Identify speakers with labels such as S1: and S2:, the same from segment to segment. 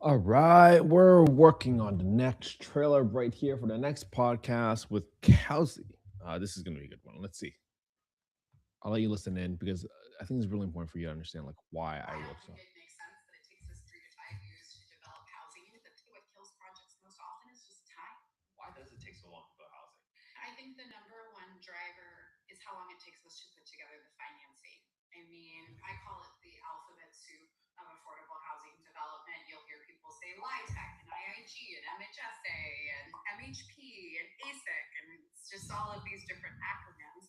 S1: All right, we're working on the next trailer right here for the next podcast with Kelsey. This is going to be a good one. Let's see. I'll let you listen in because I think it's really important for you to understand like why I work so.
S2: Why does it take so long to build housing? I think the number one driver is how long it takes us to put together the financing. I mean, I call it the alphabet soup of affordable housing development. You'll hear people say LIHTC and IIG and MHSA and MHP and ASIC, and it's just all of these different acronyms.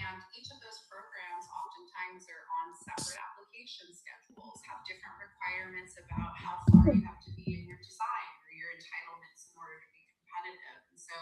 S2: And each of those programs oftentimes are on separate application schedules, have different requirements about how far you have to be in your design or your entitlements in order to be competitive. And so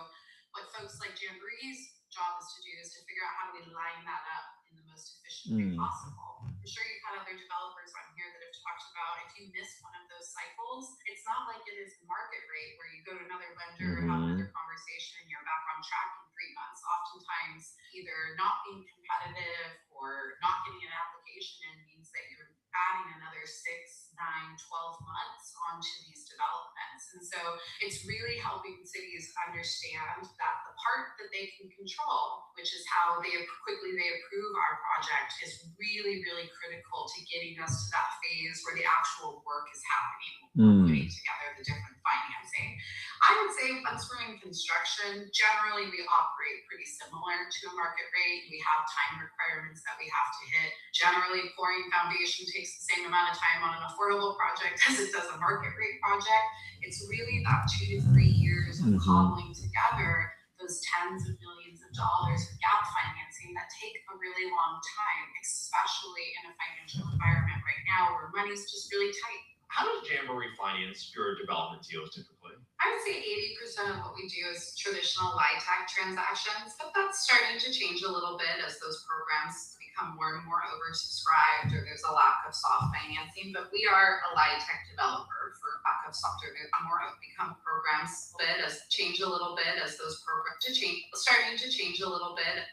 S2: what folks like Jamboree's job is to do is to figure out how do we line that up in the most efficient way possible. I'm sure you've had other developers on here that have talked about if you miss one of those cycles, it's not like it is market rate where you go to another vendor, have another conversation, and you're back on track in 3 months. Oftentimes, either not being competitive or not getting an application in means that you're adding another 6, 9, 12 months onto these developments. And so it's really helping cities understand that the part that they can control, which is how quickly they approve our project, is really, really critical to getting us to that phase where the actual work is happening. Putting together the different financing. I would say once we're in construction, generally we operate pretty similar to a market rate. We have time requirements that we have to hit. Generally, pouring foundation takes the same amount of time on an affordable project as it does a market rate project. It's really that 2 to 3 years of cobbling together those tens of millions of dollars of gap financing that take a really long time, especially in a financial environment right now where money's just really tight. How does Jamboree finance your development deals typically? I would say 80% of what we do is traditional LIHTC transactions, but that's starting to change a little bit as those programs become more and more oversubscribed or there's a lack of soft financing. But we are a LIHTC developer for lack of soft or more become programs bit as change a little bit as those programs to change starting to change a little bit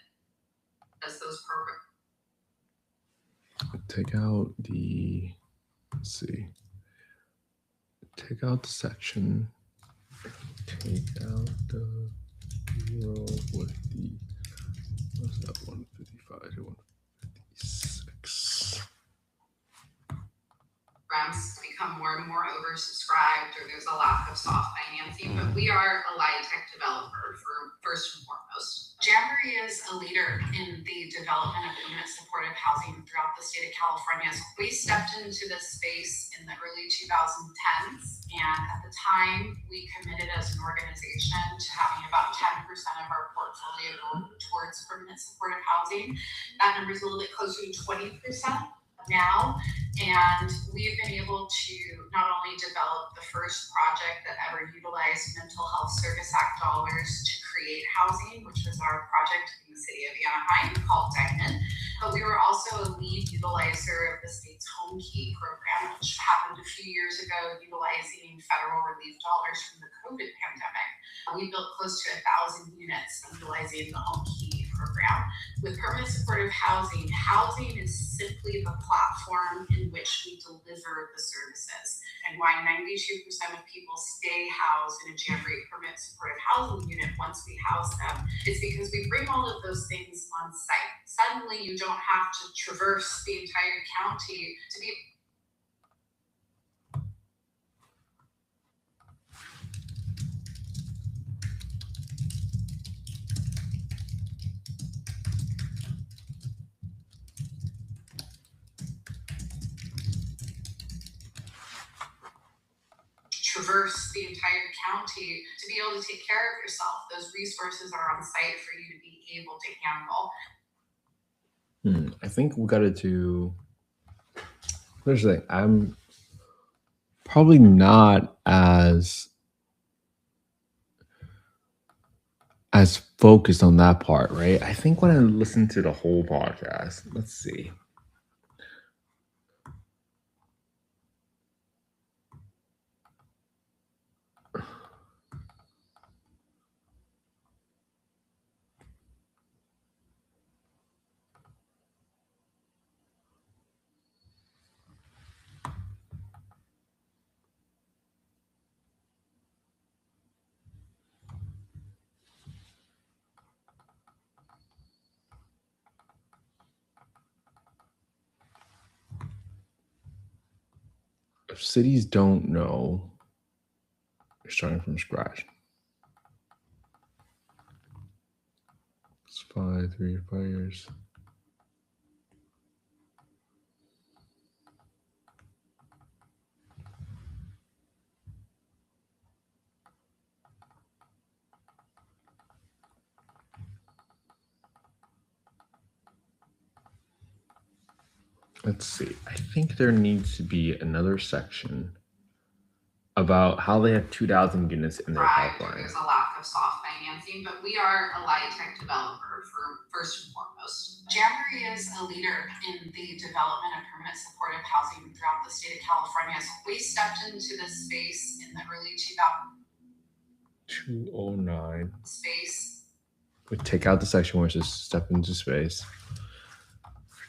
S2: as those programs.
S1: Take out the, let's see, take out the section, take out the row with the, what's that, 155 to 156.
S2: Programs become more and more oversubscribed or there's a lack of soft financing, but we are a LIHTC developer for first and foremost. Jamboree is a leader in the development of permanent supportive housing throughout the state of California. So we stepped into this space in the early 2010s, and at the time we committed as an organization to having about 10% of our portfolio go towards permanent supportive housing. That number is a little bit closer to 20% now, and we've been able to not only develop the first project that ever utilized Mental Health Service Act dollars to create housing, which was our project in the city of Anaheim called Diamond, but we were also a lead utilizer of the state's Home Key program, which happened a few years ago, utilizing federal relief dollars from the COVID pandemic. We built close to 1,000 units utilizing the Home Key program. With permanent supportive housing, housing is simply the platform in which we deliver the services. And why 92% of people stay housed in a Jamboree permanent supportive housing unit once we house them is because we bring all of those things on site. Suddenly, you don't have to traverse the entire county to be. Traverse the entire county to be able to take care of yourself. Those resources are on site for you to be able to handle.
S1: I think we got it to. Here's the thing. I'm probably not as focused on that part, right? I think when I listen to the whole podcast, let's see. If cities don't know, you're starting from scratch. It's 3 to 5 years. Let's see. I think there needs to be another section about how they have 2,000 units in their pipeline.
S2: There's a lack of soft financing, but we are a light tech developer first and foremost. Jamboree is a leader in the development of permanent supportive housing throughout the state of California. So we stepped into this space in the early
S1: 209.
S2: Space.
S1: We take out the section where it says step into space.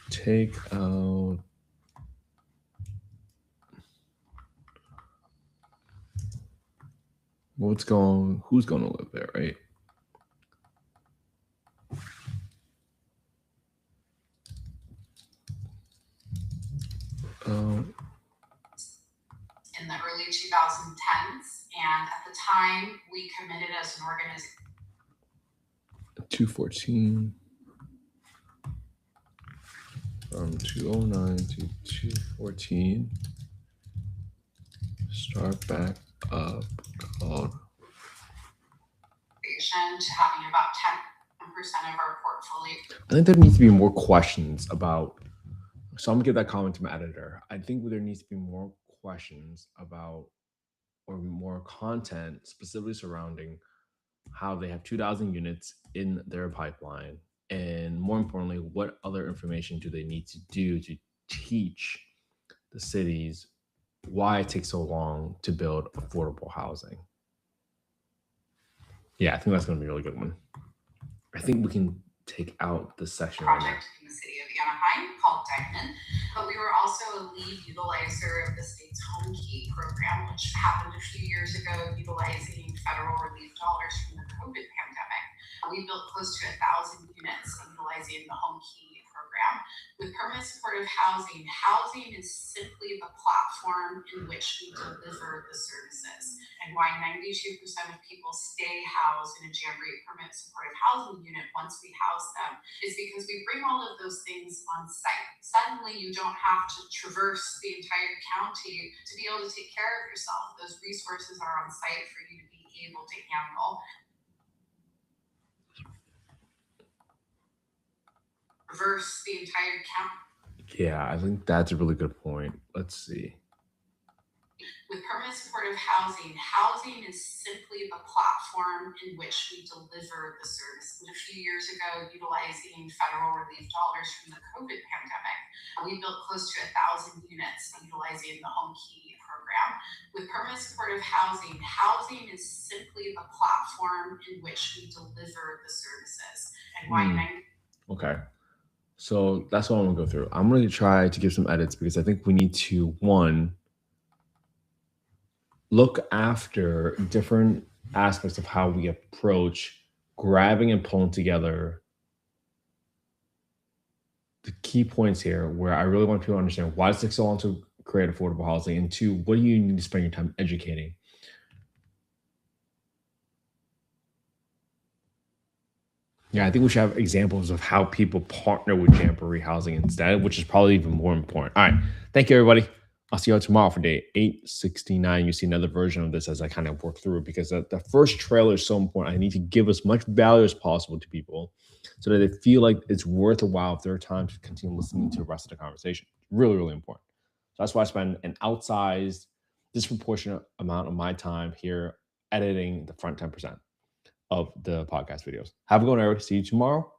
S1: Take out who's going to live there, right?
S2: In the early 2010s, and at the time we committed as an organization.
S1: 214. From 209 to 214. Start back up called.
S2: To having about 10% of our portfolio.
S1: I think there needs to be more questions about. So I'm gonna give that comment to my editor. I think there needs to be more questions about, or more content specifically surrounding how they have 2,000 units in their pipeline, and more importantly, what other information do they need to do to teach the cities why it takes so long to build affordable housing. Yeah, I think that's going to be a really good one. I think we can take out the section
S2: project right now. In the city of Anaheim called Diamond, but we were also a lead utilizer of the state's home key program, which happened a few years ago, utilizing federal relief dollars from the COVID pandemic. We built close to 1,000 units utilizing the home key program. With permanent supportive housing, housing is simply the platform in which we deliver the services. And why 92% of people stay housed in a Jamboree permanent supportive housing unit once we house them is because we bring all of those things on site. Suddenly, you don't have to traverse the entire county to be able to take care of yourself. Those resources are on site for you to be able to handle. Traverse the entire county.
S1: Yeah, I think that's a really good point. Let's see.
S2: With permanent supportive housing, housing is simply the platform in which we deliver the service. A few years ago, utilizing federal relief dollars from the COVID pandemic, we built close to 1,000 units utilizing the home key program. With permanent supportive housing, housing is simply the platform in which we deliver the services. And why
S1: Okay. So that's what I'm gonna go through. I'm gonna try to give some edits because I think we need to, one, look after different aspects of how we approach grabbing and pulling together the key points here, where I really want people to understand why does it take so long to create affordable housing, and two, what do you need to spend your time educating? Yeah, I think we should have examples of how people partner with Jamboree Housing instead, which is probably even more important. All right. Thank you, everybody. I'll see you all tomorrow for day 869. You see another version of this as I kind of work through it, because the first trailer is so important. I need to give as much value as possible to people so that they feel like it's worth a while of their time to continue listening to the rest of the conversation. Really, really important. So that's why I spend an outsized, disproportionate amount of my time here editing the front 10% of the podcast videos. Have a good one, everybody. See you tomorrow.